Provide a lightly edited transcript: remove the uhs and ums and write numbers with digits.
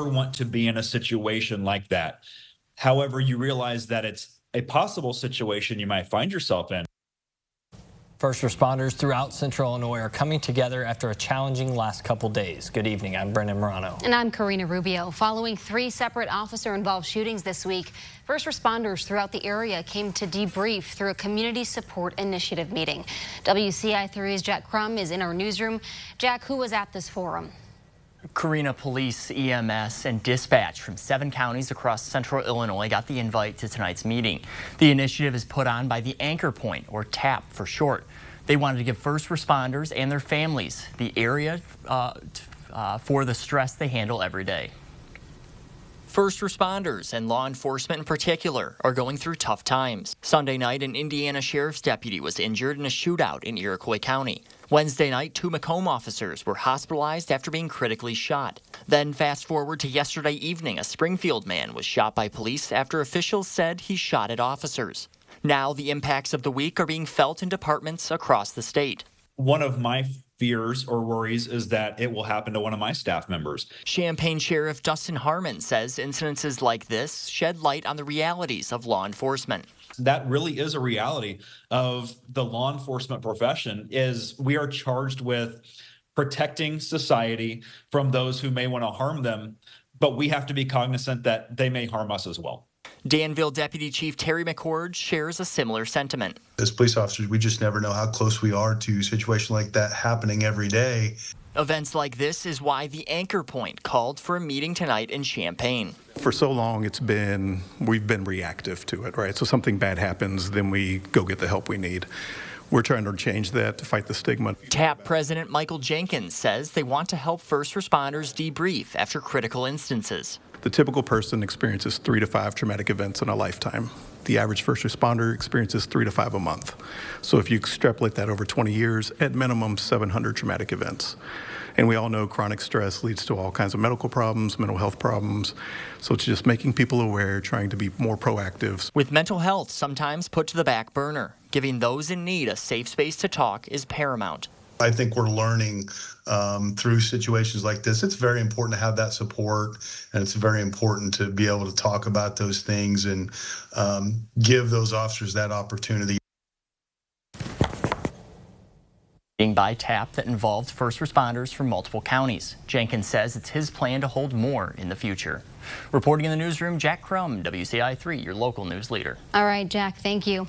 never want to be in a situation like that. However, you realize that it's a possible situation you might find yourself in. First responders throughout Central Illinois are coming together after a challenging last couple days. Good evening, I'm Brendan Morano. And I'm Karina Rubio. Following 3 separate officer-involved shootings this week, first responders throughout the area came to debrief through a community support initiative meeting. WCI3's Jack Crum is in our newsroom. Jack, who was at this forum? Karina, police, EMS, and dispatch from 7 counties across Central Illinois got the invite to tonight's meeting. The initiative is put on by the Anchor Point, or TAP for short. They wanted to give first responders and their families the area for the stress they handle every day. First responders and law enforcement in particular are going through tough times. Sunday night, an Indiana sheriff's deputy was injured in a shootout in Iroquois County. Wednesday night, 2 Macomb officers were hospitalized after being critically shot. Then fast forward to yesterday evening, a Springfield man was shot by police after officials said he shot at officers. Now the impacts of the week are being felt in departments across the state. One of my fears or worries is that it will happen to one of my staff members. Champaign Sheriff Dustin Harmon says incidences like this shed light on the realities of law enforcement. That really is a reality of the law enforcement profession, is we are charged with protecting society from those who may want to harm them, but we have to be cognizant that they may harm us as well. Danville Deputy Chief Terry McCord shares a similar sentiment. As police officers, we just never know how close we are to a situation like that happening every day. Events like this is why the Anchor Point called for a meeting tonight in Champaign. For so long, we've been reactive to it, right? So something bad happens, then we go get the help we need. We're trying to change that to fight the stigma. TAP President Michael Jenkins says they want to help first responders debrief after critical instances. The typical person experiences 3 to 5 traumatic events in a lifetime. The average first responder experiences 3 to 5 a month. So if you extrapolate that over 20 years, at minimum 700 traumatic events. And we all know chronic stress leads to all kinds of medical problems, mental health problems. So it's just making people aware, trying to be more proactive. With mental health sometimes put to the back burner, giving those in need a safe space to talk is paramount. I think we're learning through situations like this. It's very important to have that support, and it's very important to be able to talk about those things and give those officers that opportunity. By TAP that involved first responders from multiple counties. Jenkins says it's his plan to hold more in the future. Reporting in the newsroom, Jack Crum, WCI3, your local news leader. All right, Jack, thank you.